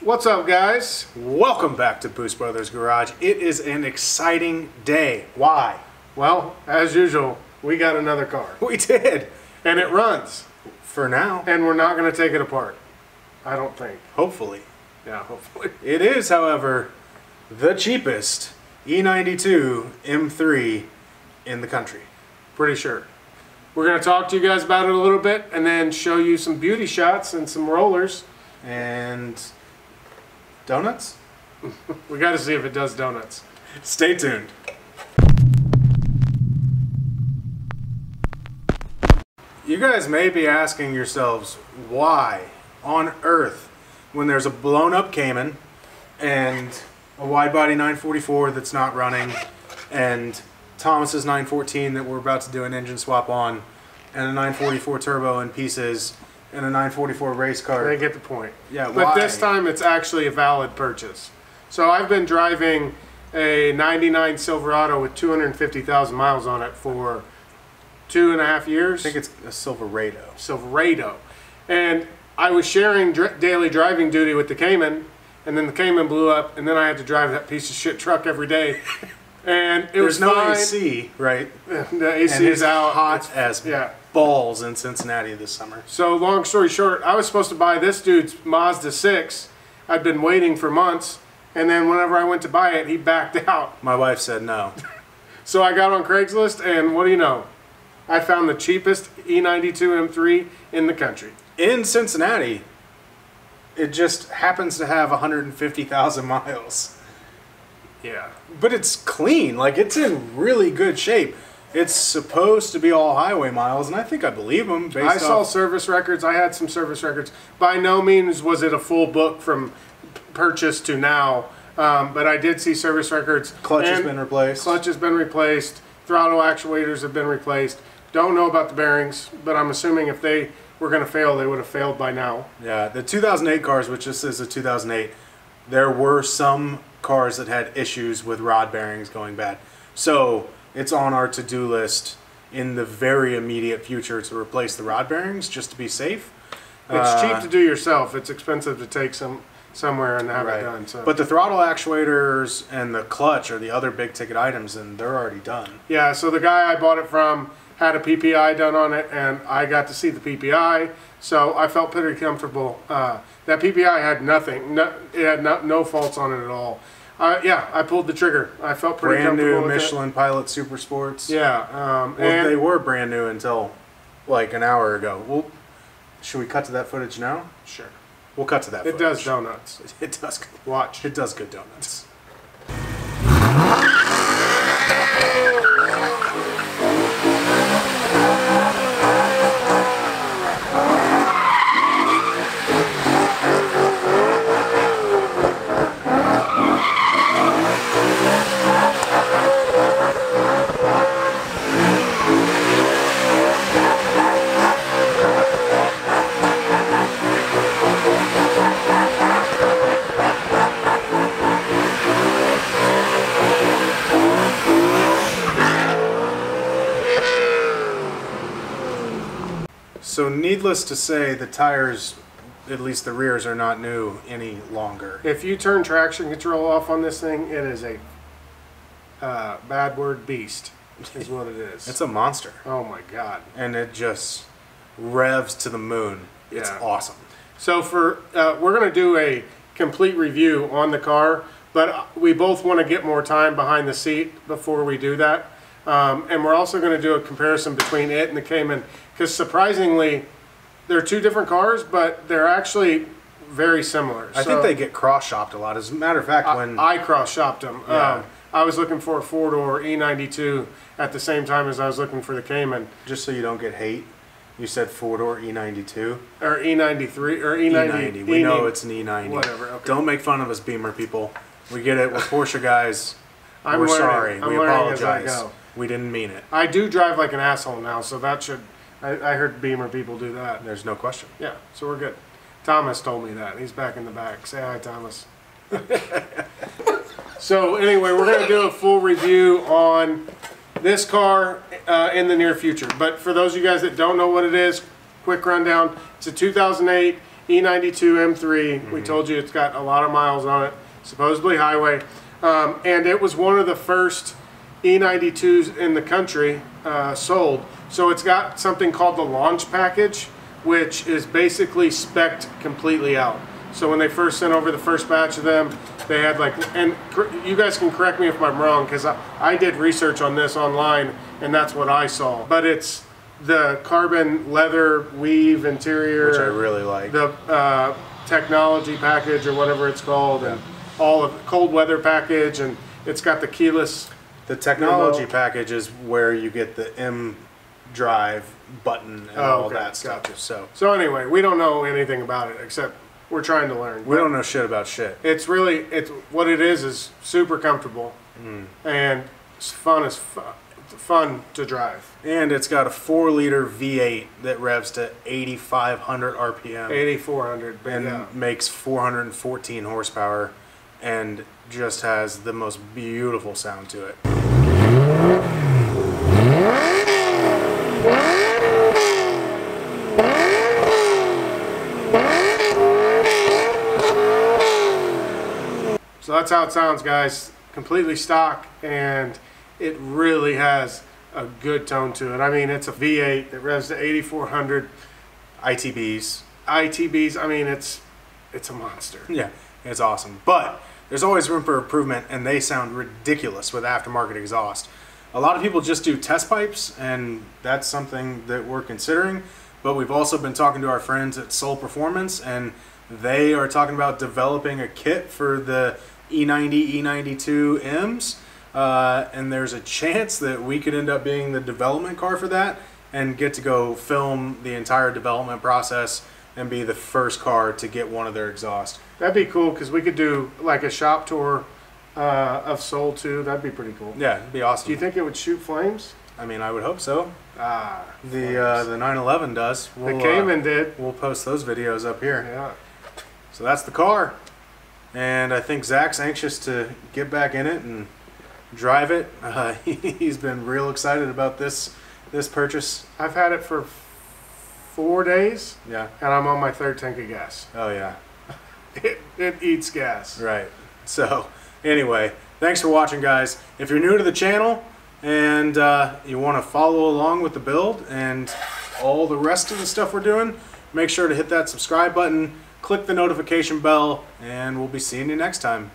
What's up, guys? Welcome back to Boost Brothers Garage. It is an exciting day. Why? Well, as usual, we got another car. We did. And it runs. For now. And we're not going to take it apart. I don't think. Hopefully. Yeah, hopefully. It is, however, the cheapest E92 M3 in the country. Pretty sure. We're going to talk to you guys about it a little bit and then show you some beauty shots and some rollers. And donuts? We got to see if it does donuts. Stay tuned. You guys may be asking yourselves, why on earth, when there's a blown up Cayman and a wide body 944 that's not running and Thomas's 914 that we're about to do an engine swap on and a 944 turbo in pieces and a 944 race car. They get the point. Yeah, but why? This time it's actually a valid purchase. So I've been driving a 99 Silverado with 250,000 miles on it for 2.5 years. I think it's a Silverado. Silverado. And I was sharing daily driving duty with the Cayman, and then the Cayman blew up, and then I had to drive that piece of shit truck every day. And it was no fine. AC, right? The AC is out. Hot as balls in Cincinnati this summer. So long story short, I was supposed to buy this dude's Mazda 6. I'd been waiting for months, and then whenever I went to buy it, he backed out. My wife said no. So I got on Craigslist, and what do you know? I found the cheapest E92 M3 in the country. In Cincinnati, it just happens to have 150,000 miles. Yeah. But it's clean. Like, it's in really good shape. It's supposed to be all highway miles, and I think I believe them. I saw service records. I had some service records. By no means was it a full book from purchase to now, but I did see service records. Clutch has been replaced. Clutch has been replaced. Throttle actuators have been replaced. Don't know about the bearings, but I'm assuming if they were going to fail, they would have failed by now. Yeah, the 2008 cars, which this is a 2008, there were some cars that had issues with rod bearings going bad. So it's on our to-do list in the very immediate future to replace the rod bearings just to be safe. It's cheap to do yourself. It's expensive to take somewhere and have it done. So. But the throttle actuators and the clutch are the other big ticket items, and they're already done. Yeah, so the guy I bought it from had a PPI done on it, and I got to see the PPI, so I felt pretty comfortable. That PPI had nothing. It had no faults on it at all. Yeah, I pulled the trigger. I felt pretty comfortable with it. Brand new Michelin Pilot Super Sports. Yeah. Well, they were brand new until like an hour ago. Well, should we cut to that footage now? Sure. We'll cut to that footage. It does donuts. It does. Watch. It does good donuts. So needless to say, the tires, at least the rears, are not new any longer. If you turn traction control off on this thing, it is a bad word beast, is what it is. It's a monster. Oh my God. And it just revs to the moon. It's awesome. So we're going to do a complete review on the car, but we both want to get more time behind the seat before we do that. And we're also going to do a comparison between it and the Cayman, because surprisingly, they're two different cars, but they're actually very similar. I think they get cross-shopped a lot. As a matter of fact, when I cross-shopped them. Yeah. I was looking for a four-door E92 at the same time as I was looking for the Cayman. Just so you don't get hate, you said four-door E92. Or E93, or E90. We know it's an E90. Whatever, okay. Don't make fun of us, Beamer people. We get it. We're Porsche guys. We're sorry. We apologize. We didn't mean it. I do drive like an asshole now, so that should... I heard Beamer people do that. There's no question. Yeah, so we're good. Thomas told me that. He's back in the back. Say hi, Thomas. So anyway, we're going to do a full review on this car in the near future. But for those of you guys that don't know what it is, quick rundown. It's a 2008 E92 M3. We told you it's got a lot of miles on it, supposedly highway. And it was one of the first E92s in the country sold. So it's got something called the launch package, which is basically spec'd completely out. So when they first sent over the first batch of them, they had like, and you guys can correct me if I'm wrong, because I did research on this online and that's what I saw. But it's the carbon leather weave interior, which I really like. The technology package or whatever it's called, and all of the cold weather package, and it's got the keyless. The technology package is where you get the M drive button and all that stuff. Gotcha. So anyway, we don't know anything about it except we're trying to learn. We don't know shit about shit. It's what it is super comfortable and it's fun to drive. And it's got a 4-liter V8 that revs to 8,500 RPM. 8,400, and makes 414 horsepower, and just has the most beautiful sound to it. So that's how it sounds, guys. Completely stock, and it really has a good tone to it. I mean, it's a V8 that revs to 8,400 ITBs. I mean, it's a monster. Yeah, it's awesome. But there's always room for improvement, and they sound ridiculous with aftermarket exhaust. A lot of people just do test pipes, and that's something that we're considering. But we've also been talking to our friends at Soul Performance, and they are talking about developing a kit for the E90, E92 M's. And there's a chance that we could end up being the development car for that and get to go film the entire development process and be the first car to get one of their exhaust. That'd be cool, because we could do like a shop tour of Soul too. That'd be pretty cool. Yeah, it'd be awesome. Do you think it would shoot flames? I mean, I would hope so. The 911 does. The Cayman did. We'll post those videos up here. Yeah. So that's the car. And I think Zach's anxious to get back in it and drive it. He's been real excited about this purchase. I've had it for 4 days. Yeah. And I'm on my 3rd tank of gas. Oh yeah. It eats gas. Right. So anyway, thanks for watching, guys. If you're new to the channel and you want to follow along with the build and all the rest of the stuff we're doing, make sure to hit that subscribe button, click the notification bell, and we'll be seeing you next time.